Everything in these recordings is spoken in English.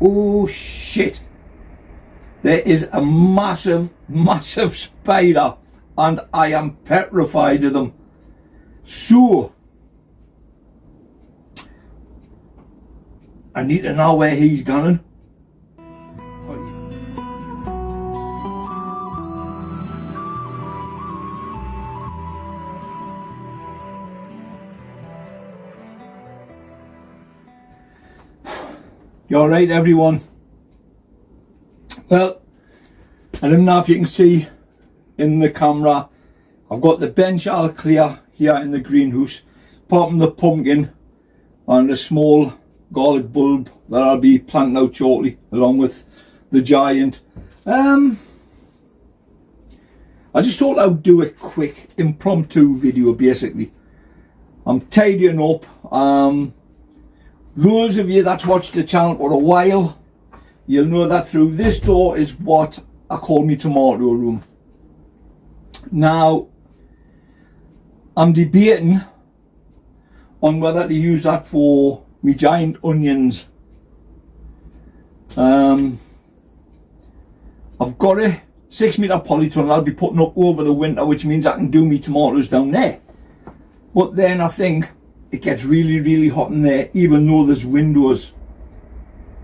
Oh shit, there is a massive spider and I am petrified of them. So I need to know where he's going. You alright everyone? Well, I don't know if you can see in the camera, I've got the bench all clear here in the greenhouse, apart from the pumpkin and a small garlic bulb that I'll be planting out shortly along with the giant. I just thought I'd do a quick impromptu video basically. I'm tidying up. Those of you that's watched the channel for a while, you'll know that through this door is what I call my tomato room. Now, I'm debating on whether to use that for my giant onions. I've got a 6-metre polytunnel I'll be putting up over the winter, which means I can do my tomatoes down there. But then I think it gets really hot in there, even though there's windows.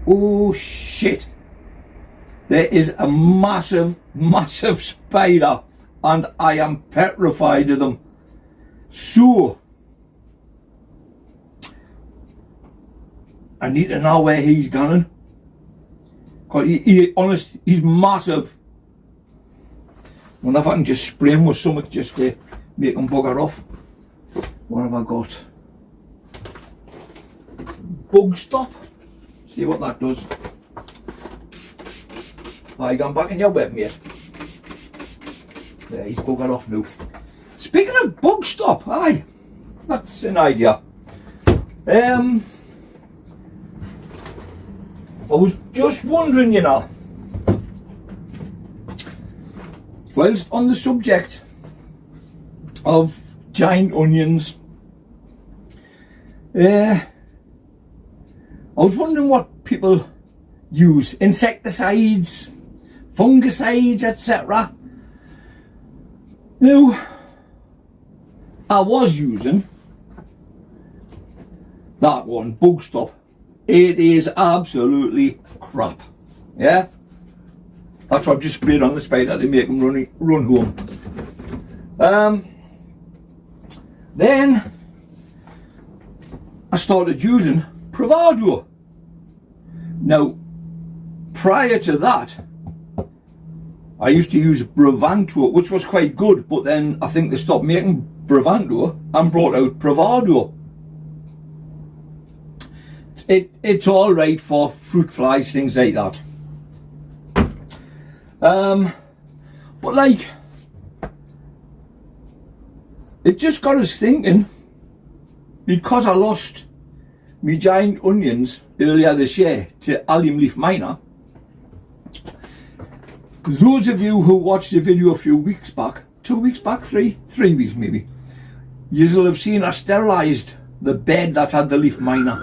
Oh shit, there is a massive spider and I am petrified of them. So I need to know where he's going. Cause he's massive. I wonder if I can just spray him with something just to make him bugger off. What have I got? Bug stop. See what that does. I gone back in your web, mate. There, he's buggered off now. Speaking of bug stop, aye, that's an idea. I was just wondering, you know, whilst on the subject of giant onions, I was wondering what people use. Insecticides, fungicides, etc. Now, I was using that one, Bug Stop. It is absolutely crap. Yeah? That's what I've just sprayed on the spider to make them run home. Then I started using Bravado. Now, prior to that, I used to use Bravado, which was quite good, but then I think they stopped making Bravado and brought out Bravado. It's all right for fruit flies, things like that. But like, it just got us thinking, because I lost my giant onions earlier this year to allium leaf miner. Those of you who watched the video a few weeks back, 2 weeks back, three weeks maybe, you will have seen I sterilised the bed that had the leaf miner.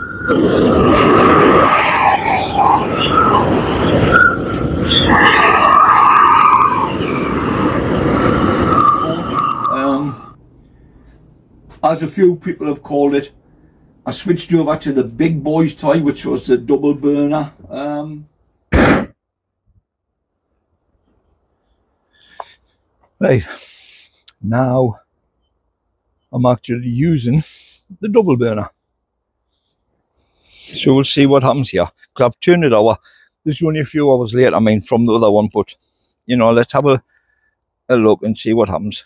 As a few people have called it, I switched over to the big boys toy, which was the double burner. Right, now I'm actually using the double burner. So we'll see what happens here. Because I've turned it over. This is only a few hours late, I mean, from the other one, but you know, let's have a look and see what happens.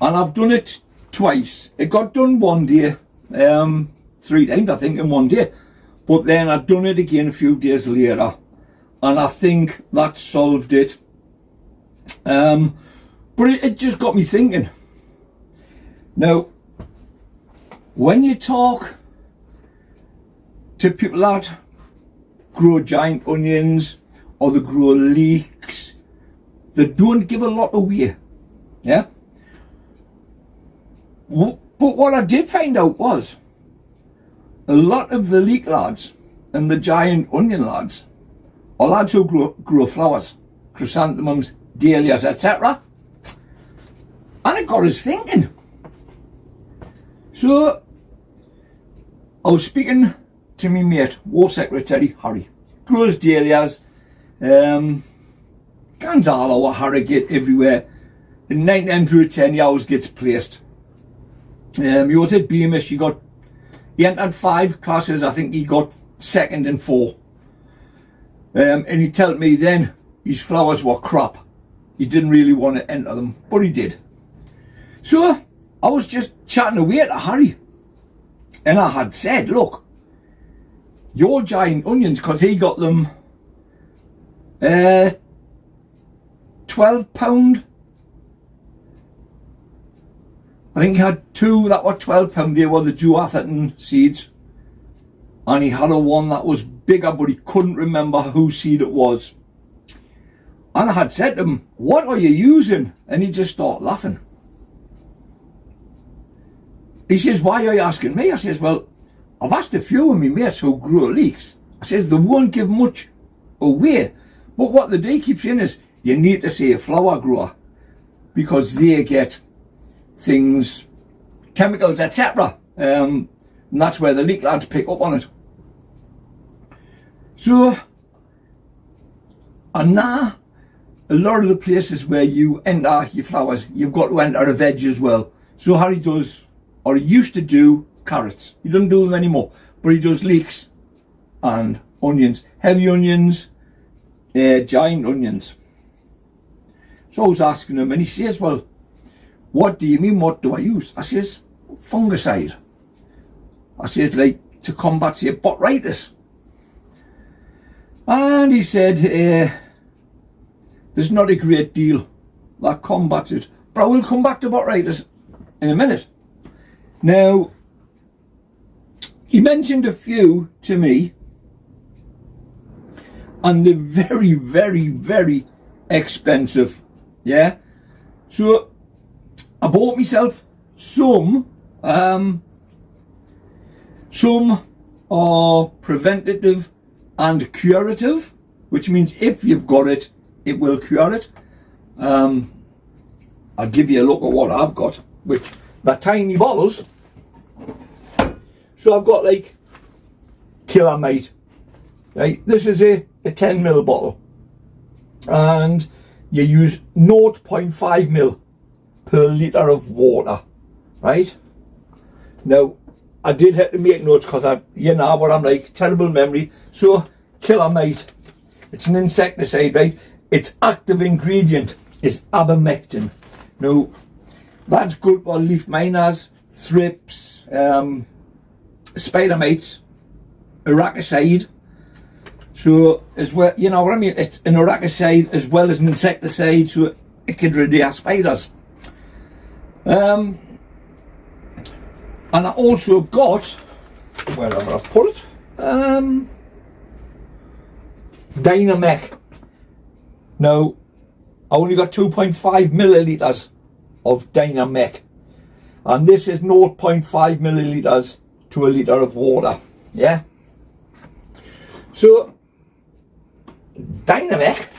And I've done it twice. It got done one day, 3 times I think in one day. But then I've done it again a few days later. And I think that solved it. But it just got me thinking. Now, when you talk to people that grow giant onions or they grow leeks. They don't give a lot away. Yeah. But what I did find out was a lot of the leek lads and the giant onion lads are lads who grow flowers, chrysanthemums, dahlias, etc. And it got us thinking. So I was speaking to my mate, War Secretary Harry. Grows dahlias, Gonzalo or Harrogate everywhere. In 1910 he always gets placed. He was at Beamish, he entered 5 classes, I think he got 2nd in 4. And he told me then his flowers were crap. He didn't really want to enter them, but he did. So I was just chatting away to Harry, and I had said, look, your giant onions, because he got them £12. I think he had 2 that were £12. They were the Atherton seeds, and he had a one that was bigger, but he couldn't remember whose seed it was. And I had said to him, what are you using? And he just started laughing. He says, why are you asking me? I says, well, I've asked a few of my mates who grow leeks. I says, they won't give much away. But what the day keeps saying is, you need to say a flower grower, because they get things, chemicals, etc. And that's where the leek lads pick up on it. So, and now, a lot of the places where you enter your flowers, you've got to enter a veg as well. So Harry does, or he used to do, carrots. He doesn't do them anymore, but he does leeks and onions, heavy onions, giant onions. So I was asking him, and he says, well, what do you mean, what do I use? I says, fungicide. I says, like, to combat, say, botrytis. And he said, there's not a great deal that combats it. But I will come back to botrytis in a minute. Now, he mentioned a few to me, and they're very, very, very expensive. Yeah? So, I bought myself some. Some are preventative and curative, which means if you've got it, it will cure it. I'll give you a look at what I've got, which they're tiny bottles. So I've got like Killamate, right? This is a 10ml bottle, and you use 0.5ml per litre of water, right? Now, I did have to make notes because you know what I'm like, terrible memory. So, Killamate, it's an insecticide, right? Its active ingredient is ivermectin. Now, that's good for leaf miners, thrips, spider mites, aracacide. So, as well, you know what I mean? It's an aracacide as well as an insecticide, so it can reduce spiders. And I also got, wherever I put it, Dynamec. Now, I only got 2.5 millilitres of Dynamec, and this is 0.5 millilitres to a litre of water. Yeah. So, Dynamec,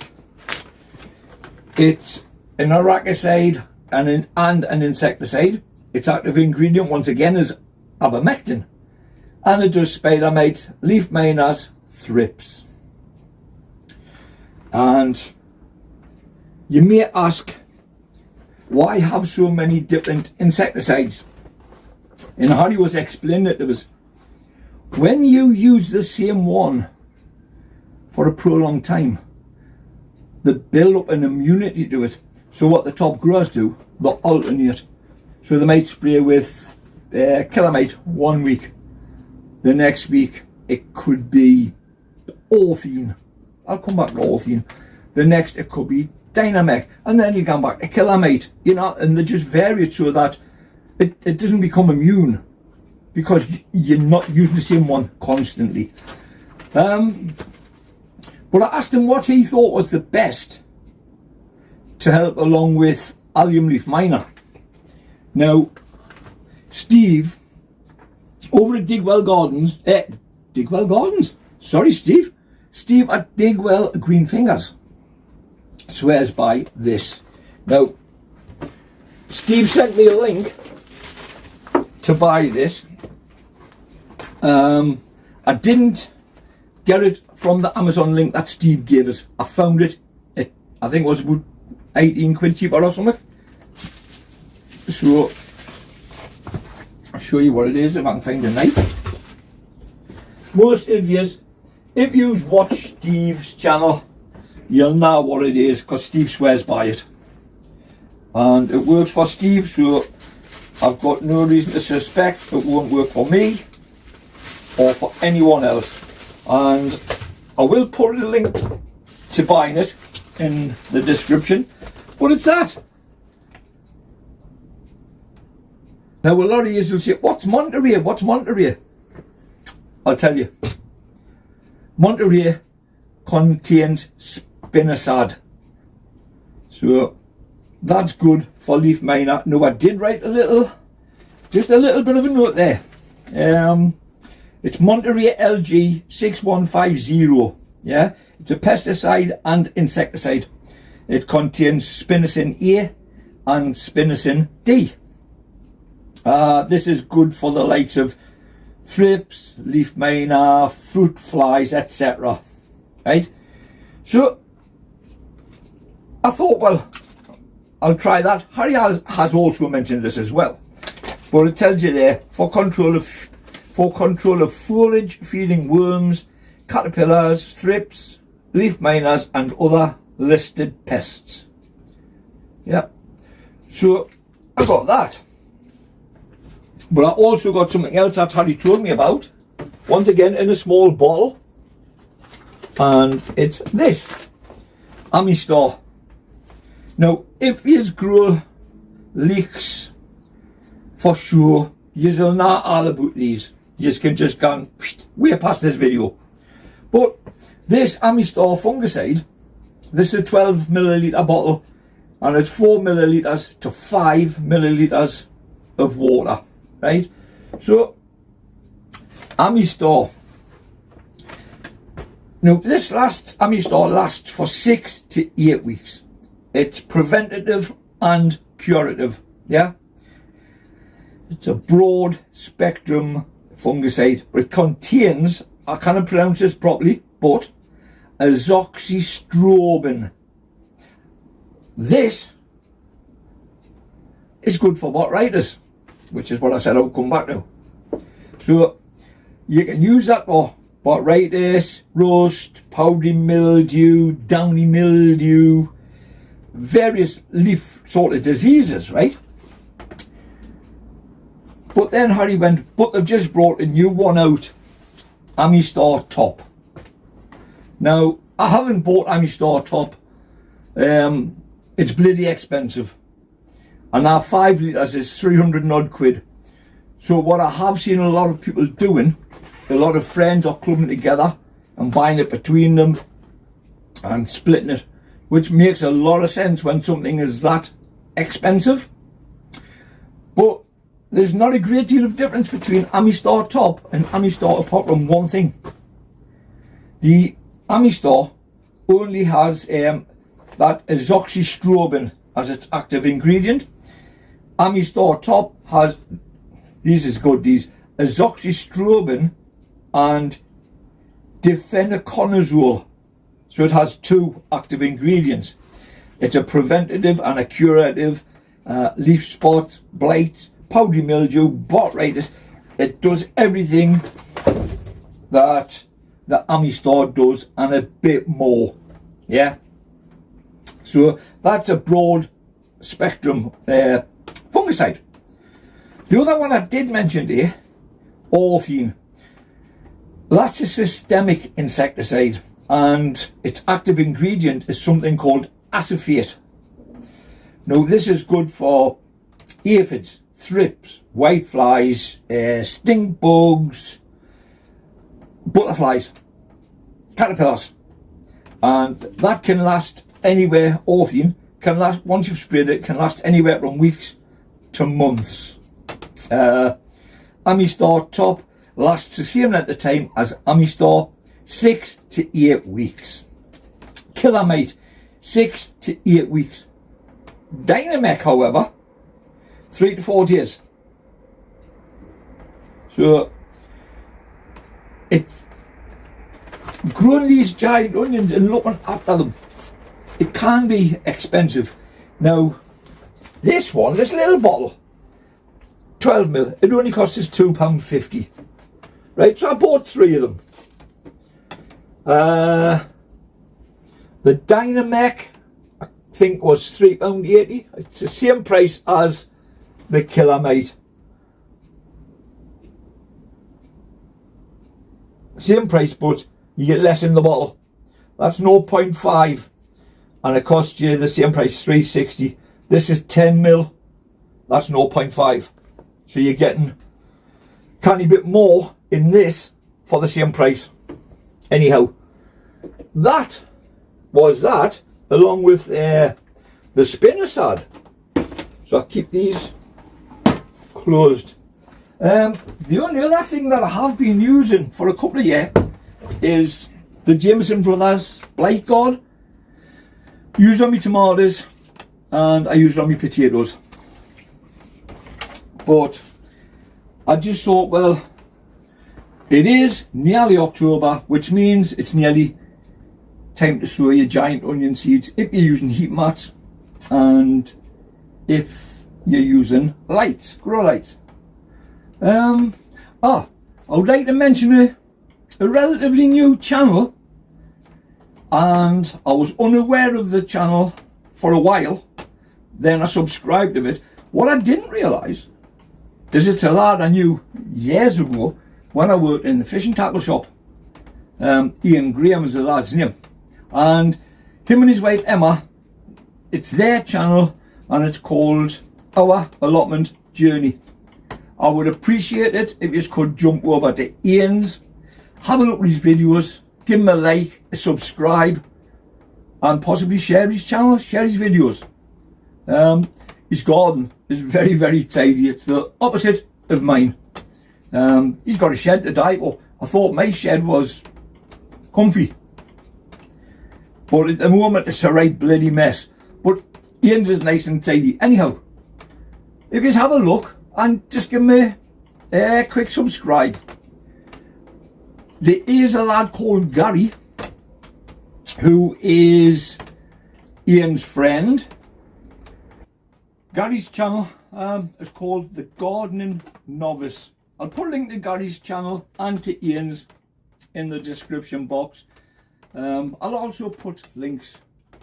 it's an aracacide and an insecticide. Its active ingredient, once again, is ivermectin, and it does spider mites, leaf miners, thrips. And you may ask, why have so many different insecticides? And Harry was explaining it to us. When you use the same one for a prolonged time, they build up an immunity to it. So what the top growers do, they alternate. So they might spray with Killamate 1 week. The next week it could be Orthene. I'll come back to Orthene. The next it could be Dynamec. And then you come back to Killamate. You know, and they just vary it so that it doesn't become immune, because you're not using the same one constantly. But But I asked him what he thought was the best to help along with allium leaf miner. Now, Steve, over at Digwell Gardens, sorry Steve at Digwell Green Fingers swears by this. Now, Steve sent me a link to buy this. I didn't get it from the Amazon link that Steve gave us. I found it at, I think it was about 18 quid cheaper or something. So I'll show you what it is if I can find a knife. Most of you, if you've watched Steve's channel, you'll know what it is because Steve swears by it. And it works for Steve, so I've got no reason to suspect it won't work for me or for anyone else. And I will put a link to buying it in the description. But it's that. Now a lot of you will say, what's Monterey? What's Monterey? I'll tell you. Monterey contains spinosad. So that's good for leaf miner. Now I did write just a little bit of a note there. It's Monterey LG 6150. Yeah, it's a pesticide and insecticide. It contains spinosyn A and spinosyn D. This is good for the likes of thrips, leaf miner, fruit flies, etc. Right? So I thought, well, I'll try that. Harry has also mentioned this as well, but it tells you there for control of foliage feeding worms, caterpillars, thrips, leaf miners, and other listed pests. Yeah. So I got that. But I also got something else that Harry told me about. Once again in a small bottle. And it's this. Amistar. Now, if you grow leeks, for sure, you'll know all about these. You can just go way past this video. But this Amistar fungicide, this is a 12 milliliter bottle, and it's 4 milliliters to 5 milliliters of water. Right? So, Amistar. Now, this Amistar lasts for 6 to 8 weeks. It's preventative and curative. Yeah? It's a broad spectrum fungicide, but it contains, I can't pronounce this properly, but azoxystrobin. This is good for botrytis, which is what I said I would come back to. So you can use that for botrytis, rust, powdery mildew, downy mildew, various leaf sort of diseases, right? But then Harry went, but they've just brought a new one out, Amistar Top. Now, I haven't bought Amistar Top. It's bloody expensive. And now 5 litres is 300 and odd quid. So what I have seen a lot of people doing, a lot of friends are clubbing together and buying it between them and splitting it, which makes a lot of sense when something is that expensive. But there's not a great deal of difference between Amistar Top and Amistar apart from one thing. The Amistar only has that azoxystrobin as its active ingredient. Amistar Top has, these is good, these azoxystrobin and difenoconazole. So it has 2 active ingredients. It's a preventative and a curative, leaf spots, blights, powdery mildew, botrytis. It does everything that the Amistar does and a bit more. Yeah. So that's a broad spectrum fungicide. The other one I did mention here, Orthene. That's a systemic insecticide, and its active ingredient is something called acephate. Now this is good for aphids, thrips, whiteflies, stink bugs, butterflies, caterpillars, and that can last anywhere. Orthene can last, once you've sprayed it, can last anywhere from weeks to months. Amistar Top lasts the same length of time as Amistar, 6 to 8 weeks. Killamate, 6 to 8 weeks. Dynamec, however, 3 to 4 days. So it's growing these giant onions and looking after them, it can be expensive. Now this one, this little bottle, 12ml, it only costs us £2.50. Right, so I bought 3 of them. The Dynamec, I think, was £3.80. It's the same price as the Killamate. Same price, but you get less in the bottle. That's 0.5, and it costs you the same price, £3.60. This is 10ml. That's 0.5. So you're getting a tiny bit more in this for the same price. Anyhow, that was that, along with the spinosad. So I keep these closed. The only other thing that I have been using for a couple of years is the Jameson Brothers Blight Guard. Used on my tomatoes, and I used it on my potatoes. But I just thought, well, it is nearly October, which means it's nearly time to sow your giant onion seeds if you're using heat mats, and if you're using lights, grow lights. I would like to mention a relatively new channel, and I was unaware of the channel for a while. Then I subscribed to it. What I didn't realise is it's a lad I knew years ago when I worked in the fishing tackle shop. Ian Graham is the lad's name, and him and his wife Emma, it's their channel, and it's called Our Allotment Journey. I would appreciate it if you could jump over to Ian's, have a look at his videos, give him a like, a subscribe, and possibly share his channel, share his videos. His garden is very, very tidy. It's the opposite of mine. He's got a shed to die for. I thought my shed was comfy, but at the moment it's a right bloody mess. But Ian's is nice and tidy. Anyhow, if you have a look and just give me a quick subscribe. There is a lad called Gary who is Ian's friend. Gary's channel is called The Gardening Novice. I'll put a link to Gary's channel and to Ian's in the description box. I'll also put links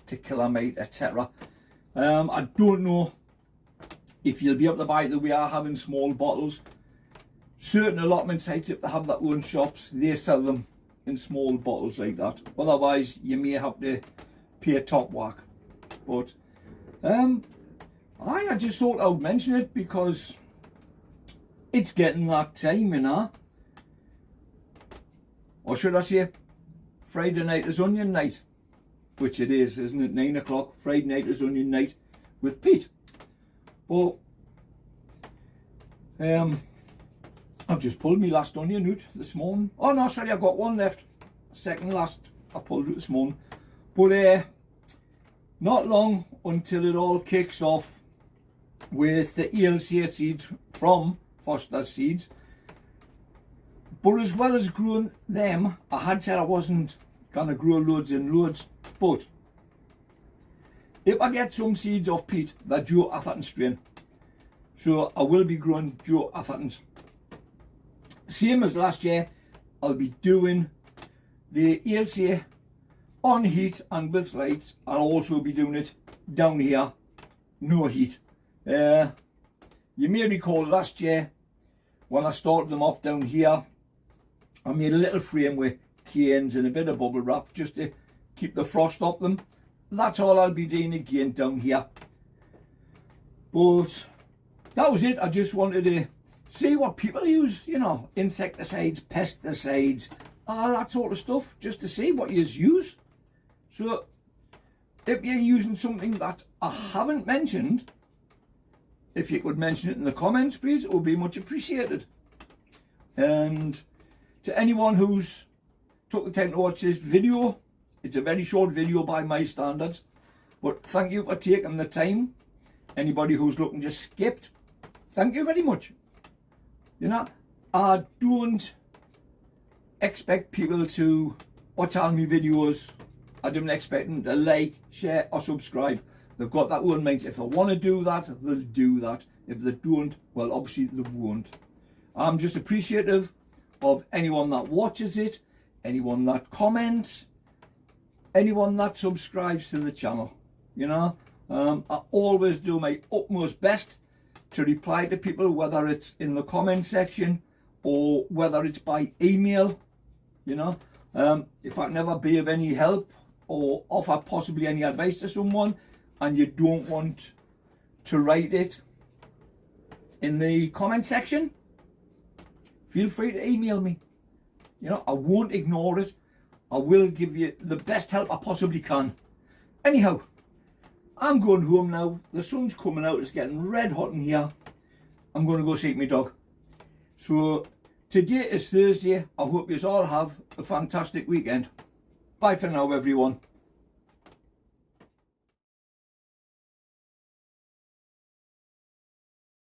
to Killamate, etc. I don't know if you'll be able to buy it. We are having small bottles. Certain allotment sites, if they have their own shops, they sell them in small bottles like that. Otherwise, you may have to pay a top whack. But I just thought I would mention it because it's getting that time, you know. Or should I say, Friday night is onion night, which it is, isn't it? 9 o'clock, Friday night is onion night with Pete. But I've just pulled my last onion out this morning. Oh no, sorry, I've got one left. Second last I pulled out this morning. But not long until it all kicks off with the ELC seeds from Foster Seeds. But as well as growing them, I had said I wasn't gonna grow loads and loads, but if I get some seeds off Pete, they're Joe Atherton strain. So I will be growing Joe Athertons. Same as last year, I'll be doing the ELC on heat and with lights. I'll also be doing it down here, no heat. You may recall last year when I started them off down here, I made a little frame with canes and a bit of bubble wrap just to keep the frost off them. That's all I'll be doing again down here. But that was it. I just wanted to see what people use, you know, insecticides, pesticides, all that sort of stuff, just to see what you use. So if you're using something that I haven't mentioned, if you could mention it in the comments, please, it would be much appreciated. And to anyone who's took the time to watch this video, it's a very short video by my standards, but thank you for taking the time. Anybody who's looking just skipped, thank you very much. You know, I don't expect people to watch all my videos. I don't expect them to like, share or subscribe. They've got their own minds. If they want to do that, they'll do that. If they don't, well, obviously they won't. I'm just appreciative of anyone that watches it, anyone that comments, anyone that subscribes to the channel. You know, I always do my utmost best to reply to people, whether it's in the comment section or whether it's by email. You know, if I can ever be of any help or offer possibly any advice to someone and you don't want to write it in the comment section, feel free to email me. You know, I won't ignore it. I will give you the best help I possibly can. Anyhow, I'm going home now. The sun's coming out. It's getting red hot in here. I'm going to go see my dog. So today is Thursday. I hope you all have a fantastic weekend. Bye for now, everyone.